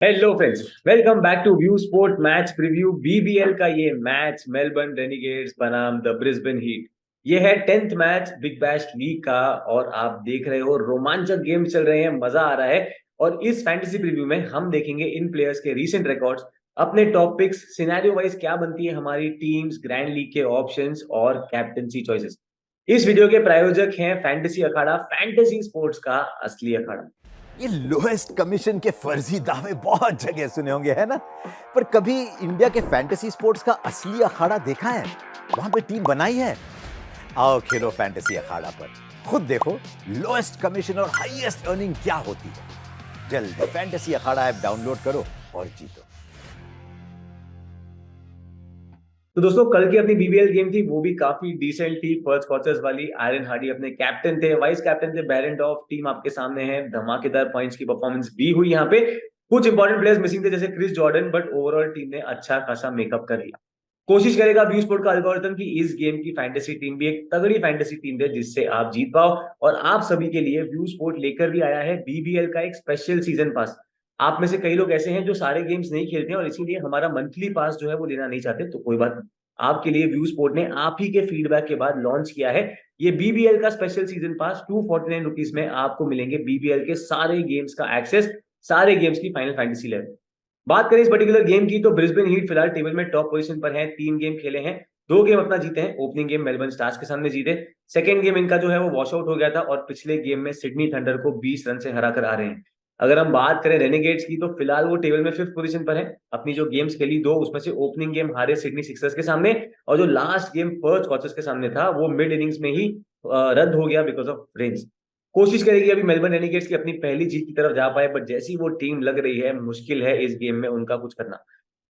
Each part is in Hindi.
Hello friends, welcome back to view sport match preview. BBL का ये मैच मेलबर्न रेनिगेट्स बनाम द ब्रिस्बेन हीट। ये है 10th match big bash league का और आप देख रहे हो रोमांचक गेम चल रहे हैं, मजा आ रहा है। और इस फैंटेसी प्रीव्यू में हम देखेंगे इन प्लेयर्स के रीसेंट रिकॉर्ड्स, अपने टॉप पिक्स, सिनेरियो वाइज क्या बनती है हमारी टीम्स, ग्रैंड लीग के ऑप्शंस और कैप्टनसी चॉइसेस। इस वीडियो के प्रायोजक हैं फैंटेसी अखाड़ा, फैंटेसी स्पोर्ट्स का असली अखाड़ा। ये लोएस्ट कमीशन के फर्जी दावे बहुत जगह सुने होंगे, है ना? पर कभी इंडिया के फैंटेसी स्पोर्ट्स का असली अखाड़ा देखा है? वहां पे टीम बनाई है। आओ खेलो फैंटेसी अखाड़ा पर, खुद देखो लोएस्ट कमीशन और हाईएस्ट अर्निंग क्या होती है। जल्द फैंटेसी अखाड़ा ऐप डाउनलोड करो और जीतो। तो दोस्तों, कल की अपनी बीबीएल गेम थी, वो भी काफी डिसेंट थी। फर्स्ट क्वार्टर्स वाली आयरन हार्डी अपने कैप्टन थे, वाइस कैप्टन थे बेरेंडॉफ। टीम आपके सामने है, धमाकेदार पॉइंट्स की परफॉर्मेंस भी हुई यहाँ पे। कुछ इंपॉर्टेंट प्लेयर्स मिसिंग थे जैसे Chris Jordan, but overall team ने अच्छा खासा मेकअप कर लिया। कोशिश करेगा व्यू स्पोर्ट का एल्गोरिथम की इस गेम की फैंटेसी टीम भी एक तगड़ी फैंटेसी टीम दे जिससे आप जीत पाओ। और आप सभी के लिए व्यू स्पोर्ट लेकर भी आया है बीबीएल का एक स्पेशल सीजन पास। आप में से कई लोग ऐसे हैं जो सारे गेम्स नहीं खेलते हैं और इसीलिए हमारा मंथली पास जो है वो लेना नहीं चाहते, तो कोई बात नहीं। आपके लिए व्यू स्पोर्ट ने आप ही के फीडबैक के बाद लॉन्च किया है ये बीबीएल का स्पेशल सीजन पास। 249 रुपीज में आपको मिलेंगे बीबीएल के सारे गेम्स का एक्सेस, सारे गेम्स की फाइनल फैंटेसी लेवल। बात करें इस पर्टिकुलर गेम की तो ब्रिस्बेन हीट फिलहाल टेबल में टॉप पोजीशन पर है। 3 गेम खेले हैं, 2 गेम अपना जीते हैं। ओपनिंग गेम मेलबर्न स्टार्स के सामने जीते, सेकंड गेम इनका जो है वो वॉश आउट हो गया था और पिछले गेम में सिडनी थंडर को 20 रन से हरा कर आ रहे हैं। अगर हम बात करें रेनेगेट्स की तो फिलहाल वो टेबल में 5th पोजीशन पर है। अपनी जो गेम्स खेली दो, उसमें से ओपनिंग गेम हारे सिडनी सिक्सर्स के सामने, और जो लास्ट गेम पर्थ स्कॉचर्स के सामने था वो मिड इनिंग्स में ही रद्द हो गया बिकॉज ऑफ रेन्स। कोशिश करेगी अभी मेलबर्न रेनिगेट्स की अपनी पहली जीत की तरफ जा पाए, बट जैसी वो टीम लग रही है मुश्किल है इस गेम में उनका कुछ करना।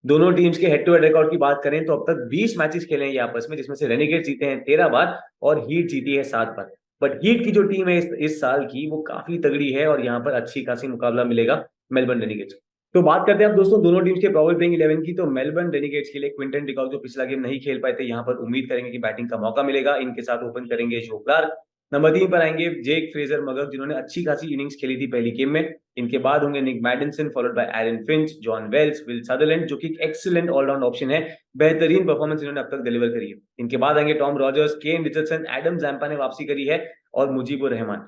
दोनों टीम्स के हेड टू हेड रिकॉर्ड की बात करें तो अब तक 20 मैचेस खेले हैं ये आपस में, जिसमें से रेनिगेट्स जीते हैं 13 बार और हीट जीती है 7 बार। बट हीट की जो टीम है इस साल की वो काफी तगड़ी है और यहाँ पर अच्छी खासी मुकाबला मिलेगा मेलबर्न रेनिगेट्स को। तो बात करते हैं अब दोस्तों दोनों टीम्स के प्रॉबल प्लेइंग 11 की। तो मेलबर्न रेनिगेट्स के लिए क्विंटन डिकॉक जो पिछला गेम नहीं खेल पाए थे, यहाँ पर उम्मीद करेंगे कि बैटिंग का मौका मिलेगा। इनके साथ ओपन करेंगे जो क्लार्क। नंबर 3 पर आएंगे जेक फ्रेजर मगर, जिन्होंने अच्छी खासी इनिंग्स खेली थी पहली गेम में। इनके बाद होंगे Nic Maddinson, followed by Aaron Finch, John Wells, Will Sutherland, जो कि एक एक्सीलेंट ऑलराउंड ऑप्शन है। बेहतरीन परफॉर्मेंस इन्होंने अब तक डिलीवर करी है। इनके बाद आएंगे Tom Rogers, Kane Richardson, Adam Zampa ने वापसी करी है, और मुजीबुर रहमान।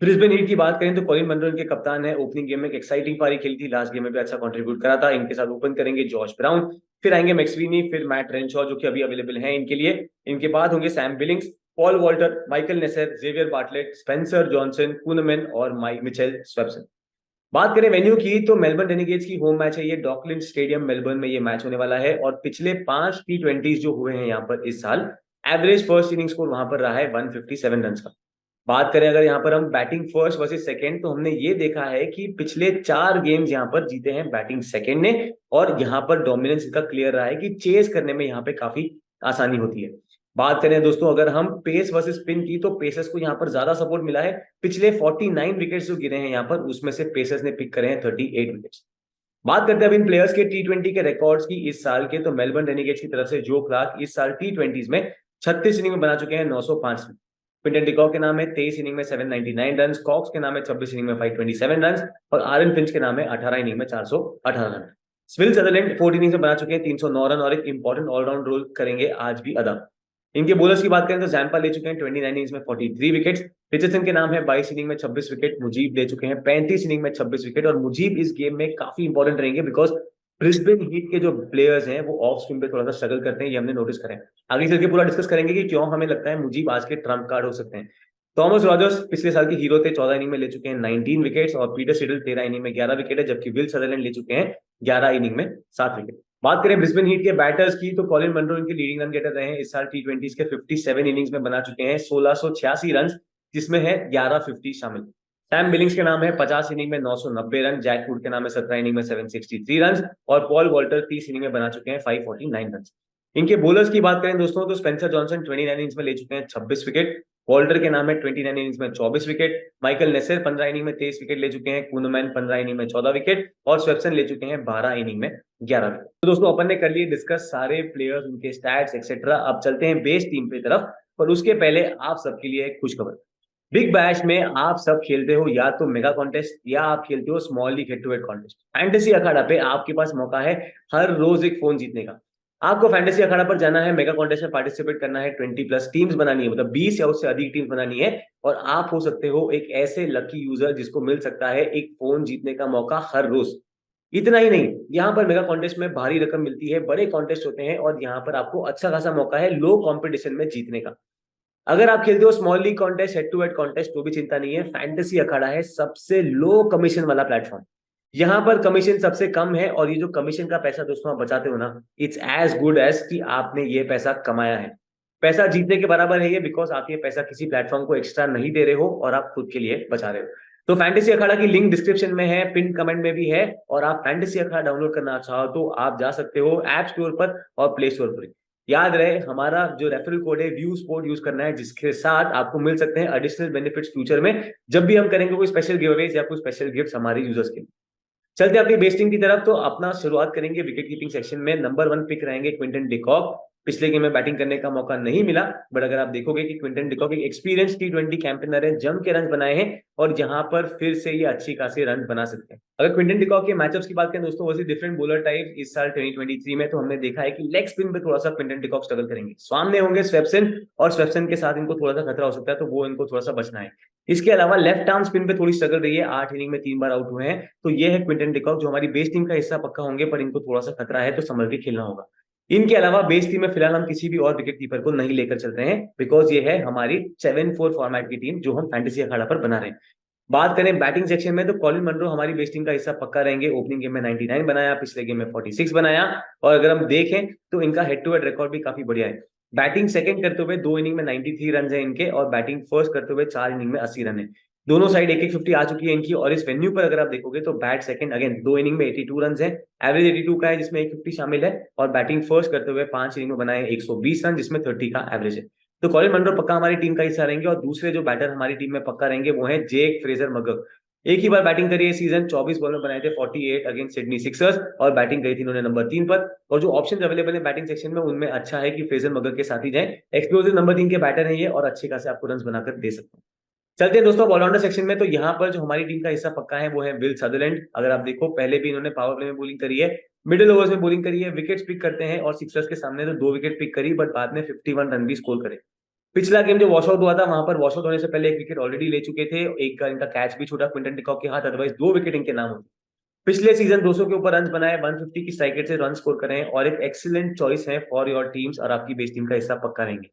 ब्रिस्बेन हीट की बात करें तो कॉलिन मनरो इनके कप्तान है। ओपनिंग गेम में एक एक्साइटिंग पारी खेली थी, लास्ट गेम में भी अच्छा कंट्रीब्यूट करा था। इनके साथ ओपन करेंगे जॉश ब्राउन, फिर आएंगे मैक्सवीनी, फिर मैट रेनशॉ जो कि अभी अवेलेबल है इनके लिए। इनके बाद होंगे Sam Billings, Paul Walter, Michael Neser, Xavier Bartlett, Spencer Johnson, Kuhnemann और माइक मिचेल स्वेप्सन। बात करें वेन्यू की तो मेलबर्न रेनिगेट्स की होम मैच है ये, डॉकलैंड स्टेडियम मेलबर्न में ये मैच होने वाला है। और पिछले 5 T20 जो हुए हैं यहाँ पर इस साल, एवरेज फर्स्ट इनिंग स्कोर वहां पर रहा है 157 रन का। बात करें अगर यहाँ पर हम बैटिंग फर्स्ट वर्सेस सेकंड, तो हमने ये देखा है कि पिछले 4 गेम्स यहाँ पर जीते हैं बैटिंग सेकंड ने, और यहाँ पर डोमिनेंस इनका क्लियर रहा है कि चेस करने में यहाँ पे काफी आसानी होती है। बात करें दोस्तों अगर हम पेस वर्सेस स्पिन की, तो पेसर्स को यहाँ पर ज्यादा सपोर्ट मिला है। पिछले 49 विकेट्स जो गिरे हैं यहाँ पर, उसमें से पेसर्स ने पिक करे हैं 38 विकेट्स। बात करते हैं अब इन प्लेयर्स के T20 के रिकॉर्ड्स की इस साल के, तो मेलबर्न रेनिगेट्स की तरफ से जो क्लार्क इस साल T20 में 36 इनिंग में बना चुके हैं 905 रन। क्विंटन डिकॉक के नाम है 23 इनिंग में 799 रन, कॉक्स के नाम है 26 इनिंग में 527 रन, और आरन फिंच के नाम है 18 इनिंग में 418 रन। स्विल सदरलैंड 14 इनिंग्स में बना चुके हैं 309 रन और एक इंपॉर्टेंट ऑलराउंड रोल करेंगे आज भी अदा। इनके बॉलर्स की बात करें तो जैम्पा ले चुके हैं 29 इनिंग्स में 43 विकेट्स। रिचर्डसन के नाम है 22 इनिंग में 26 विकेट। मुजीब ले चुके हैं 35 इनिंग में 26 विकेट, और मुजीब इस गेम में काफी इंपॉर्टेंट रहेंगे बिकॉज ब्रिस्बेन हीट के जो प्लेयर्स हैं वो ऑफ स्पिन पे थोड़ा सा स्ट्रगल करते हैं, ये हमने नोटिस करें। आगे चल के पूरा डिस्कस करेंगे कि क्यों हमें लगता है मुजीब आज के ट्रम्प कार्ड हो सकते हैं। थॉमस रॉजर्स पिछले साल के हीरो थे, 14 इनिंग में ले चुके हैं 19 विकेट्स, और पीटर सिडल 13 इनिंग में 11 विकेट है, जबकि विल सदरलैंड ले चुके हैं 11 इनिंग में 7 विकेट। बात करें ब्रिस्बेन हीट के बैटर्स की तो कॉलिन मनरो इनके लीडिंग रन गेटर रहे हैं इस साल T20 के। 57 इनिंग्स में बना चुके हैं 1686 रन, जिसमें है 1150 शामिल। सैम बिलिंग्स के नाम है 50 इनिंग में 990 रन, जैक वुड के नाम है 17 इनिंग में 763 रन, और पॉल वॉल्टर 30 इनिंग में बना चुके हैं 549 रन। इनके बॉलर्स की बात करें दोस्तों तो स्पेंसर जॉनसन 29 इनिंग्स में ले चुके हैं 26 विकेट। वॉल्टर के नाम है 29 इनिंग्स में 24 विकेट। माइकल नेसर 15 इनिंग में 23 विकेट ले चुके हैं। कुनमैन 15 इनिंग में 14 विकेट, और स्वेप्सन ले चुके हैं 12 इनिंग में 11 विकेट। तो दोस्तों अपन ने कर लिए डिस्कस सारे प्लेयर्स, उनके स्टैट्स एक्सेट्रा। अब चलते हैं बेस टीम की तरफ, पर उसके पहले आप सबके लिए एक खुशखबर। बिग बैश में आप सब खेलते हो या तो मेगा कॉन्टेस्ट या आप खेलते हो small league head to head contest. Fantasy Akhada पे आपके पास मौका है हर रोज एक फोन जीतने का। आपको फैंटेसी अखाड़ा पर जाना है, मेगा कॉन्टेस्ट में पार्टिसिपेट करना है, 20+ टीम्स बनानी है, मतलब 20 या उससे अधिक टीम्स बनानी है, और आप हो सकते हो एक ऐसे लकी यूजर जिसको मिल सकता है एक फोन जीतने का मौका हर रोज। इतना ही नहीं, यहाँ पर मेगा कॉन्टेस्ट में भारी रकम मिलती है, बड़े कॉन्टेस्ट होते हैं, और यहाँ पर आपको अच्छा खासा मौका है लो कॉम्पिटिशन में जीतने का। अगर आप खेलते हो small league contest, head to head contest, तो भी चिंता नहीं है, फैंटेसी अखाड़ा है सबसे लो कमीशन वाला प्लेटफॉर्म। यहाँ पर कमीशन सबसे कम है, और ये जो कमीशन का पैसा दोस्तों आप बचाते हो ना, इट्स एज गुड एज कि आपने ये पैसा कमाया है। पैसा जीतने के बराबर है ये, बिकॉज आप ये पैसा किसी प्लेटफॉर्म को एक्स्ट्रा नहीं दे रहे हो और आप खुद के लिए बचा रहे हो। तो फैंटेसी अखाड़ा की लिंक डिस्क्रिप्शन में है, पिन कमेंट में भी है, और आप फैंटेसी अखाड़ा डाउनलोड करना चाहो तो आप जा सकते हो ऐप स्टोर पर और प्ले स्टोर पर। याद रहे, हमारा जो रेफरल कोड है व्यू स्पोर्ट यूज करना है, जिसके साथ आपको मिल सकते हैं एडिशनल बेनिफिट्स फ्यूचर में, जब भी हम करेंगे कोई स्पेशल गिवअवेज या कोई स्पेशल गिफ्ट हमारे यूजर्स के लिए। चलते हैं अपनी बेस्टिंग की तरफ। तो अपना शुरुआत करेंगे विकेट कीपिंग सेक्शन में। नंबर 1 पिक रहेंगे क्विंटन डिकॉक। पिछले गेम में बैटिंग करने का मौका नहीं मिला, बट अगर आप देखोगे कि क्विंटन डिकॉक एक एक्सपीरियंस T20 कैंपेनर है, जम के रन बनाए हैं, और जहां पर फिर से ये अच्छी खासी रन बना सकते हैं। अगर क्विंटन डिकॉक के मैचअप्स की बात करें दोस्तों, वैसे डिफरेंट बॉलर टाइप इस साल 2023 में तो हमने देखा है कि लेग स्पिन पे थोड़ा सा क्विंटन डिकॉक स्ट्रगल करेंगे। सामने होंगे स्वेप्सन, और स्वेप्सन के साथ इनको थोड़ा सा खतरा हो सकता है, तो वो इनको थोड़ा सा बचना है। इसके अलावा लेफ्ट आर्म स्पिन पे थोड़ी स्ट्रगल रही है, 8 इनिंग में 3 बार आउट हुए हैं। तो ये है क्विंटन डिकॉक, जो हमारी बेस टीम का हिस्सा पक्का होंगे, पर इनको थोड़ा सा खतरा है, तो संभल के खेलना होगा। इनके अलावा बेस टीम में फिलहाल हम किसी भी और विकेट कीपर को नहीं लेकर चलते हैं, बिकॉज ये है हमारी 7-4 फॉर्मेट की टीम जो हम फैंटेसी अखाड़ा पर बना रहे हैं। बात करें बैटिंग सेक्शन में, तो कॉलिन मनरो हमारी बेस टीम का हिस्सा पक्का रहेंगे। ओपनिंग गेम में 99 बनाया, पिछले गेम में 46 बनाया, और अगर हम देखें तो इनका हेड टू हेड रिकॉर्ड भी काफी बढ़िया है। बैटिंग सेकंड करते हुए 2 इनिंग में 93 रन है इनके, और बैटिंग फर्स्ट करते हुए 4 इनिंग में 80 रन है। दोनों साइड एक एक 50 आ चुकी है इनकी, और इस वेन्यू पर अगर आप देखोगे तो बैट सेकंड अगेन 2 इनिंग में 82 रन है, एवरेज 82 का है, जिसमें 150 शामिल है, और बैटिंग फर्स्ट करते हुए 5 इनिंग में बनाए 120 रन, जिसमें 30 का एवरेज है। तो कॉलिन मनरो पक्का हमारी टीम का हिस्सा रहेंगे, और दूसरे जो बैटर हमारी टीम में पक्का रहेंगे वो है जेक फ्रेजर मगर। एक ही बार बैटिंग करी है सीजन, 24 बॉल में बनाए थे 48 अगेंस्ट सिडनी सिक्सर्स, और बैटिंग करी थी इन्होंने नंबर 3 पर। और जो ऑप्शन अवेलेबल है बैटिंग सेक्शन में, उनमें अच्छा है कि फ्रेजर मगर के साथ ही जाए। एक्सप्लोसिव नंबर 3 के बैटर है ये, और अच्छे खासे आपको रन बनाकर दे सकते हैं। चलते हैं दोस्तों ऑलराउंडर सेक्शन में। तो यहाँ पर जो हमारी टीम का हिस्सा पक्का है वो है विल सदरलैंड। अगर आप देखो, पहले भी इन्होंने पावर प्ले में बॉलिंग करी है, मिडिल ओवर्स में बॉलिंग करी है, विकेट्स पिक करते हैं, और सिक्सर्स के सामने तो 2 विकेट पिक करी, बट बाद में 51 रन भी स्कोर करे। पिछला गेम जो वॉश आउट हुआ था, वहां पर वॉश आउट होने से पहले 1 विकेट ऑलरेडी ले चुके थे, एक का इनका कैच भी छूटा क्विंटन डिकॉक के हाथ, अदरवाइज 2 विकेट इनके नाम होते। पिछले सीजन 200 के ऊपर रन बनाए, 150 की स्ट्राइक रेट से रन स्कोर करे हैं, और एक एक्सीलेंट चॉइस है फॉर योर टीम्स, और आपकी बेस टीम का हिस्सा पक्का रहेंगे।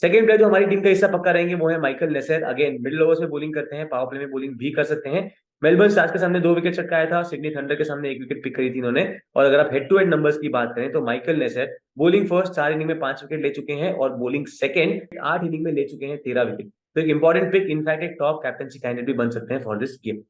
सेकंड प्लेयर जो हमारी टीम का हिस्सा पक्का रहेंगे वो है माइकल नेसेर। अगेन मिडिल ओवर्स में बॉलिंग करते हैं, पावर प्ले में बॉलिंग भी कर सकते हैं। मेलबर्न स्टार्स के सामने 2 विकेट चटकाया था, सिडनी थंडर के सामने 1 विकेट पिक करी थी इन्होंने। और अगर आप हेड टू हेड नंबर्स की बात करें, तो माइकल नेसेर बॉलिंग फर्स्ट 4 इनिंग में 5 विकेट ले चुके हैं, और बॉलिंग सेकंड 8 इनिंग में ले चुके हैं 13 विकेट। तो एक इंपॉर्टेंट पिक, इनफैक्ट एक टॉप कैप्टनसी कैंडिडेट भी बन सकते हैं फॉर दिस गेम।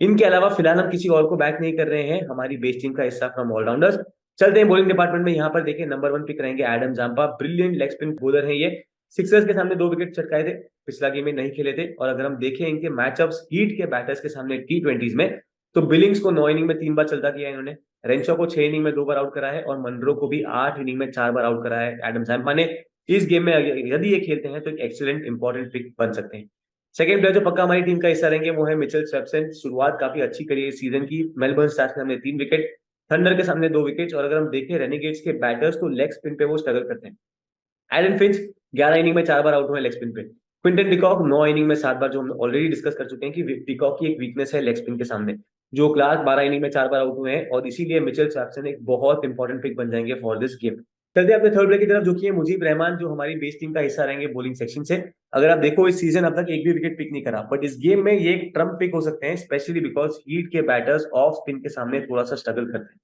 इनके अलावा फिलहाल हम किसी और को बैक नहीं कर रहे हैं, हमारी बेस टीम का हिस्सा फ्रॉम ऑलराउंडर्स। चलते हैं बॉलिंग डिपार्टमेंट में। यहाँ पर देखिए नंबर 1 पिक रहेंगे Adam Zampa. Brilliant leg spin bowler है ये, सिक्सर्स के सामने 2 विकेट चटकाए थे, पिछला गेम में नहीं खेले थे। और अगर हम देखें इनके मैचअप्स हीट के बैटर्स के सामने T20s में, तो बिलिंग्स को 9 इनिंग में 3 बार चलता किया इन्होंने, रेंशो को 6 इनिंग में 2 बार आउट करा है, और मनरो को भी 8 इनिंग में 4 बार आउट करा है एडम जाम्पा ने। इस गेम में यदि ये खेलते हैं तो एक एक्सीलेंट इंपॉर्टेंट पिक बन सकते हैं। सेकंड प्लेयर जो पक्का हमारी टीम का हिस्सा रहेंगे वो है मिचेल स्वेप्सन। शुरुआत काफी अच्छी करी है इस सीजन की, मेलबर्न स्टार्स के सामने 3 विकेट, थंडर के सामने 2 विकेट। और अगर हम देखें रेनेगेट्स के बैटर्स, तो लेग स्पिन पे वो स्ट्रगल करते हैं। एलन फिंच 11 इनिंग में 4 बार आउट हुए लेग स्पिन पे। क्विंटन डिकॉक 9 इनिंग में 7 बार, जो हम ऑलरेडी डिस्कस कर चुके हैं कि डिकॉक की एक वीकनेस है लेग स्पिन के सामने। जो क्लार्क 12 इनिंग में 4 बार आउट हुए हैं, और इसीलिए मिचेल स्वेप्सन एक बहुत इंपॉर्टेंट पिक बन जाएंगे फॉर दिस गेम। चलते हैं अपने थर्ड प्लेयर की तरफ, जो कि है मुजीब रहमान, जो हमारी बेस टीम का हिस्सा रहेंगे बॉलिंग सेक्शन से। अगर आप देखो इस सीजन अब तक एक भी विकेट पिक नहीं करा, बट इस गेम में ये एक ट्रम्प पिक हो सकते हैं, स्पेशली बिकॉज हीट के बैटर्स ऑफ स्पिन के सामने थोड़ा सा स्ट्रगल करते हैं।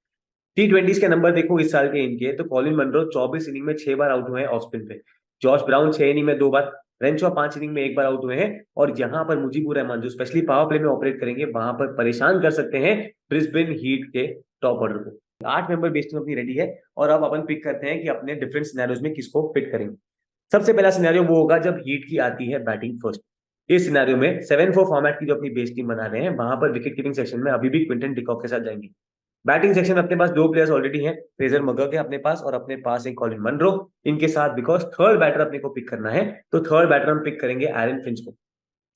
T20s के नंबर देखो इस साल के इनके, तो कॉलिन मनरो 24 इनिंग में 6 बार आउट हुए हैं ऑफ स्पिन पे, जॉश ब्राउन 6 इनिंग में 2 बार, रेंशो 5 इनिंग में 1 बार आउट हुए हैं। और यहाँ पर मुजीबुर रहमान जो स्पेशली पावर प्ले में ऑपरेट करेंगे, वहां पर परेशान कर सकते हैं ब्रिस्बेन हीट के टॉप ऑर्डर को। 8 मेंबर बेस टीम अपनी रेडी है, और अब अपन पिक करते हैं कि अपने डिफरेंट सिनेरियोज में किसको फिट करेंगे। सबसे पहला सिनेरियो वो होगा जब हीट की आती है बैटिंग फर्स्ट। इस सिनेरियो में 7-4 फॉर्मेट की जो अपनी बेस टीम बना रहे हैं, वहां पर विकेट कीपिंग सेक्शन में अभी भी क्विंटन डिकॉक के साथ जाएंगे। बैटिंग सेक्शन में अपने पास 2 प्लेयर्स ऑलरेडी हैं, फ्रेजर मगर के अपने पास, और अपने पास एक कॉलिन मनरो इनके साथ। बिकॉज थर्ड बैटर अपने को पिक करना है, तो थर्ड बैटर हम पिक करेंगे एरन फिंच को।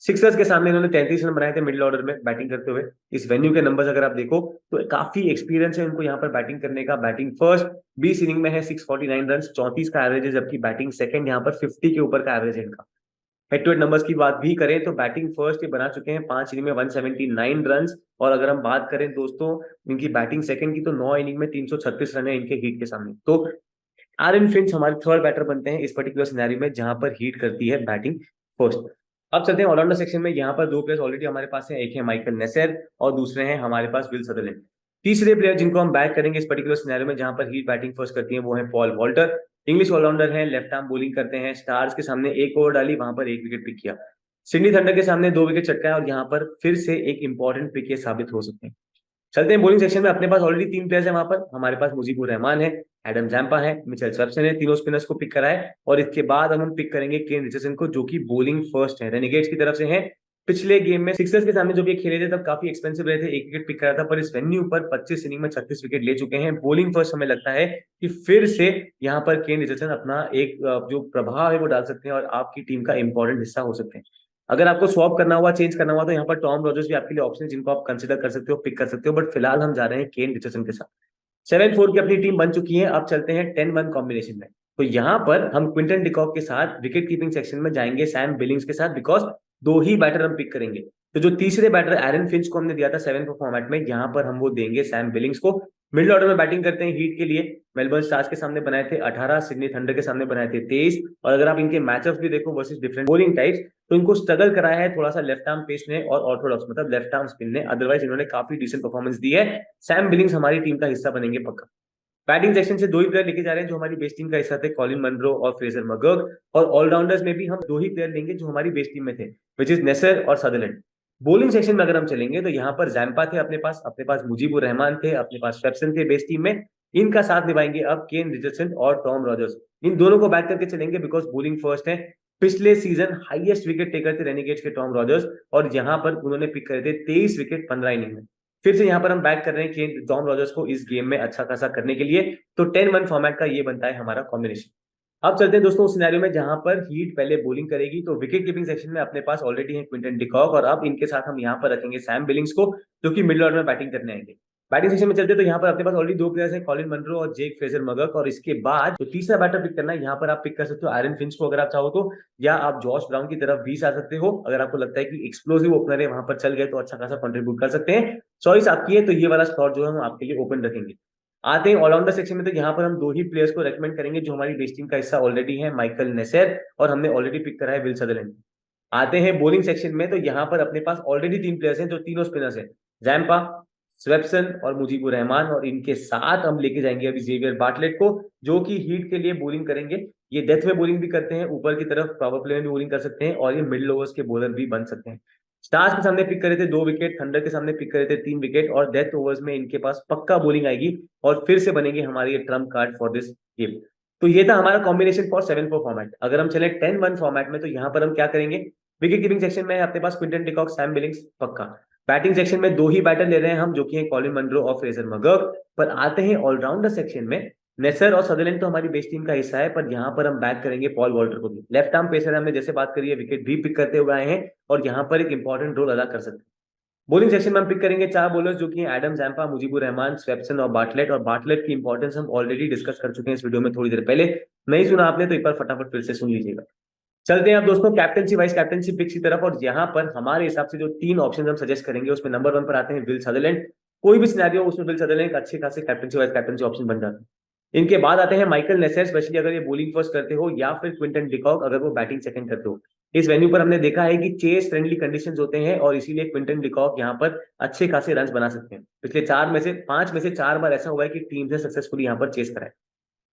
सिक्सर्स के सामने इन्होंने 33 रन बनाए थे मिडिल ऑर्डर में बैटिंग करते हुए। इस वेन्यू के नंबर्स अगर आप देखो तो काफी एक्सपीरियंस है उनको यहाँ पर बैटिंग करने का। बैटिंग फर्स्ट 20 इनिंग में है 649 रन, 34 का एवरेज है, जबकि बैटिंग सेकंड यहाँ पर 50 के ऊपर का एवरेज है इनका। हेड टू हेड नंबर्स की बात भी करें तो बैटिंग फर्स्ट ये बना चुके हैं 5 इनिंग में 179 रन, और अगर हम बात करें दोस्तों इनकी बैटिंग सेकंड की तो 9 इनिंग में 336 रन है इनके हीट के सामने। तो आरएन फिंच हमारे थर्ड बैटर बनते हैं इस पर्टिकुलर सिनेरियो में जहां पर हीट करती है बैटिंग फर्स्ट। अब चलते हैं ऑलराउंडर सेक्शन में। यहाँ पर दो प्लेयर्स ऑलरेडी हमारे पास हैं, एक है माइकल नेसेर और दूसरे हैं हमारे पास विल सदरलैंड। तीसरे प्लेयर जिनको हम बैक करेंगे इस पर्टिकुलर सिनेरियो में जहां पर हीट बैटिंग फर्स्ट करती है वो है पॉल वॉल्टर। इंग्लिश ऑलराउंडर है, लेफ्ट आर्म बॉलिंग करते हैं। स्टार्स के सामने एक ओवर डाली, वहां पर एक विकेट पिक किया। सिडनी थंडर के सामने 2 विकेट चटकाया और यहाँ पर फिर से एक इंपॉर्टेंट पिक ये साबित हो सकते हैं। चलते हैं बॉलिंग सेक्शन में। अपने पास ऑलरेडी 3 प्लेयर्स हैं वहां पर। हमारे पास मुजीबुर रहमान है, एडम जैम्पा है, मिचेल सर्पसन है, तीनों स्पिनर्स को पिक करा है। और इसके बाद हम पिक करेंगे केन रिचर्डसन को जो कि बॉलिंग फर्स्ट है, रेनेगेट्स की तरफ से है। पिछले गेम में सिक्सर्स के सामने जो भी खेले थे तब काफी एक्सपेंसिव रहे थे, एक विकेट पिक करा था, पर इस वेन्यू पर 25 इनिंग में 36 विकेट ले चुके हैं। बॉलिंग फर्स्ट हमें लगता है कि फिर से यहाँ पर केन रिचर्डसन अपना एक जो प्रभाव है वो डाल सकते हैं और आपकी टीम का इंपॉर्टेंट हिस्सा हो सकते हैं। अगर आपको स्वैप करना हुआ, चेंज करना हुआ तो यहाँ पर टॉम रॉजर्स भी आपके लिए ऑप्शन है जिनको आप कंसिडर कर सकते हो, पिक कर सकते हो, बट फिलहाल हम जा रहे हैं केन रिचर्डसन के साथ। 7-4 की अपनी टीम बन चुकी है। अब चलते हैं 10-1 कॉम्बिनेशन में। तो यहाँ पर हम क्विंटन डिकॉक के साथ विकेट कीपिंग सेक्शन में जाएंगे सैम बिलिंग्स के साथ, बिकॉज 2 ही बैटर हम पिक करेंगे। तो जो तीसरे बैटर एरन फिंच को हमने दिया था 7 फॉर्मेट में, यहाँ पर हम वो देंगे सैम बिलिंग्स को। मिडिल ऑर्डर में बैटिंग करते हैं हीट के लिए। मेलबर्न स्टार्स के सामने बनाए थे 18, सिडनी थंडर के सामने बनाए थे 23। और अगर आप इनके मैचअप्स भी देखो वर्सेस डिफरेंट बॉलिंग टाइप्स तो इनको स्ट्रगल कराया है थोड़ा सा लेफ्ट आर्म पेस ने और ऑर्थोडॉक्स मतलब लेफ्ट आर्म स्पिन ने, अदरवाइज इन्होंने काफी डिसेंट परफॉर्मेंस दी है। सैम बिलिंग्स हमारी टीम का हिस्सा बनेंगे पक्का। बैटिंग सेक्शन से 2 ही प्लेयर लेके जा रहे हैं जो हमारी बेस टीम का हिस्सा थे, कॉलिन मनरो और फ्रेजर मगर्ग। और ऑलराउंडर्स में भी हम 2 ही प्लेयर लेंगे जो हमारी बेस टीम में थे, विच इज नेसर और सदरलैंड। बॉलिंग सेक्शन में अगर हम चलेंगे तो यहाँ पर जैम्पा थे अपने पास मुजीबुर रहमान थे, अपने पास स्वेप्सन थे बेस टीम में। इनका साथ निभाएंगे अब केन रिचर्डसन और टॉम रॉजर्स। इन दोनों को बैक करके चलेंगे बिकॉज बॉलिंग फर्स्ट है। पिछले सीजन हाईएस्ट विकेट टेकर थे रेनेगेट्स के टॉम रॉजर्स और यहाँ पर उन्होंने पिक करे थे 23 विकेट 15 इनिंग में। फिर से यहाँ पर हम बैक कर रहे हैं कि टॉम रॉजर्स को इस गेम में अच्छा खासा करने के लिए। तो 10-1 फॉर्मेट का ये बनता है हमारा कॉम्बिनेशन। अब चलते हैं दोस्तों उस सिनेरियो में जहां पर हीट पहले बॉलिंग करेगी। तो विकेट कीपिंग सेक्शन में अपने पास ऑलरेडी है क्विंटन डिकॉक और अब इनके साथ हम यहाँ पर रखेंगे सैम बिलिंग्स को जो कि मिडिल ऑर्डर में बैटिंग करने आएंगे। बैटिंग सेक्शन में चलते तो यहाँ पर अपने पास ऑलरेडी 2 प्लेयर्स हैं, कॉलिन मनरो और जेक फ्रेजर मगर्क। और इसके बाद जो तीसरा बैटर पिक करना है यहाँ पर आप पिक कर सकते हो आयरन फिंच को अगर आप चाहो तो, या आप जॉश ब्राउन की तरफ भी आ सकते हो अगर आपको लगता है कि एक्सप्लोसिव ओपनर है वहां पर चल गए तो अच्छा खासा कंट्रीब्यूट कर सकते हैं। चॉइस आपकी है, तो ये वाला स्लॉट जो है हम आपके लिए ओपन रखेंगे। आते हैं ऑलराउंडर सेक्शन में। तो यहाँ पर हम 2 ही प्लेयर्स को रेकमेंड करेंगे जो हमारी बेस टीम का हिस्सा ऑलरेडी है, माइकल नेसेर और हमने ऑलरेडी पिक करा है विल सदरलैंड। आते हैं बॉलिंग सेक्शन में। तो यहाँ पर अपने पास ऑलरेडी 3 प्लेयर्स हैं जो तीनों स्पिनर्स हैं, जैम्पा, स्वेप्सन और मुजीबुर रहमान। और इनके साथ हम लेके जाएंगे अभी जेवियर बार्टलेट को जो कि हीट के लिए बॉलिंग करेंगे। ये डेथ में बॉलिंग भी करते हैं, ऊपर की तरफ पावर प्ले में भी बॉलिंग कर सकते हैं और ये मिडिल ओवर्स के बॉलर भी बन सकते हैं। स्टार्स के सामने पिक करे थे 2 विकेट, थंडर के सामने पिक करे थे 3 विकेट और डेथ ओवर्स में इनके पास पक्का बॉलिंग आएगी और फिर से बनेंगे हमारे ये Trump card for this game. तो ये था हमारा कॉम्बिनेशन फॉर 7-4 फॉर्मेट। अगर हम चले 10-1 फॉर्मेट में तो यहाँ पर हम क्या करेंगे, विकेट कीपिंग सेक्शन में अपने पास क्विंटन डिकॉक, सैम बिलिंग्स पक्का। बैटिंग सेक्शन में 2 ही बैटर ले रहे हैं हम जो कि हैं कॉलिन मनरो और फ्रेजर मगर्क। पर आते हैं ऑलराउंडर सेक्शन में। नेसर और सदरलैंड तो हमारी बेस टीम का हिस्सा है, पर यहाँ पर हम बैक करेंगे पॉल वॉल्टर को भी। लेफ्ट आर्म पेसर हमने जैसे बात करी है, विकेट भी पिक करते हुए आए हैं और यहाँ पर एक इंपॉर्टेंट रोल अदा कर सकते हैं। बॉलिंग सेक्शन में हम पिक करेंगे 4 बॉलर्स जो कि Adam Zampa, Mujeebur Rahman, Swepson और बार्टलेट। और बार्टलेट की इंपॉर्टेंस हम ऑलरेडी डिस्कस कर चुके हैं इस वीडियो में थोड़ी देर पहले। नहीं सुना आपने तो एक बार फटाफट फिर से सुन लीजिएगा। चलते हैं अब दोस्तों कैप्टनसी वाइस कैप्टनसी पिक्स की तरफ। और यहाँ पर हमारे हिसाब से जो 3 ऑप्शन हम सजेस्ट करेंगे उसमें नंबर 1 पर आते हैं विल सदरलैंड। कोई भी सिनेरियो उसमें विल सदरलैंड अच्छे खासे कैप्टनसी वाइस कैप्टनसी ऑप्शन बन जाते हैं। इनके बाद आते हैं माइकल नेसर, स्पेशली अगर ये बॉलिंग फर्स्ट करते हो, या फिर क्विंटन डिकॉक अगर वो बैटिंग सेकंड करते हो। इस वेन्यू पर हमने देखा है कि चेस फ्रेंडली कंडीशंस होते हैं और इसीलिए क्विंटन डिकॉक यहाँ पर अच्छे खासे रन बना सकते हैं। पिछले 5 में से 4 बार ऐसा हुआ है कि टीम ने सक्सेसफुली यहाँ पर चेस कराए।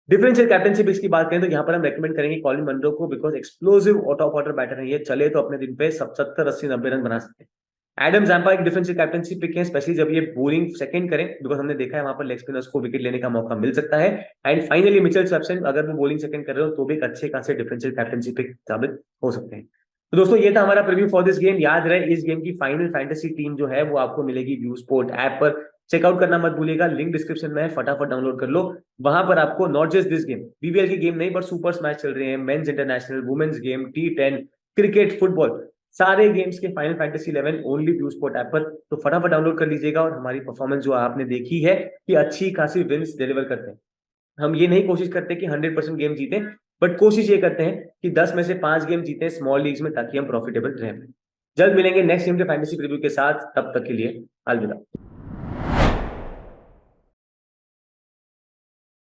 डिफरेंशियल कैप्टनसी पिक्स की बात करें तो यहाँ पर हम रेकमेंड करेंगे कॉलिन मनरो को, because explosive out of order batter है ये, चले तो अपने दिन पे 70, 80, 90 रन बना सकते हैं। एडम जैम्पा एक डिफरेंशियल कैप्टनसी पिक है, स्पेशली जब ये बॉलिंग सेकंड करें, बिकॉज हमने देखा है वहां पर लेग स्पिनर्स को विकेट लेने का मौका मिल सकता है। एंड फाइनली मिचेल स्वेप्सन अगर वो बॉलिंग सेकंड कर रहे हो तो भी एक अच्छे खासे डिफरेंशियल कैप्टनसी पिक साबित हो सकते हैं। तो दोस्तों ये था हमारा प्रीव्यू फॉर दिस गेम। याद रहे इस गेम की फाइनल फैंटेसी टीम जो है वो आपको मिलेगी व्यू स्पोर्ट ऐप पर। चेकआउट करना मत भूलिएगा, लिंक डिस्क्रिप्शन में है, फटाफट डाउनलोड कर लो। वहां पर आपको not just this game, BBL की गेम नहीं, पर सुपर मैच चल रहे हैं, men's international, women's game, T10, cricket, football, सारे गेम्स के final fantasy 11 only view sport app पर। तो फटाफट डाउनलोड कर लीजिएगा और हमारी परफॉर्मेंस जो आपने देखी है कि अच्छी खासी विंस डिलीवर करते हैं। हम ये नहीं कोशिश करते कि 100% गेम जीते, बट कोशिश ये करते हैं कि 10 में से 5 गेम जीते स्मॉल लीग्स में, ताकि हम प्रॉफिटेबल रहें। जल्द मिलेंगे नेक्स्ट गेम के फैंटेसी प्रीव्यू के साथ, तब तक के लिए अलविदा।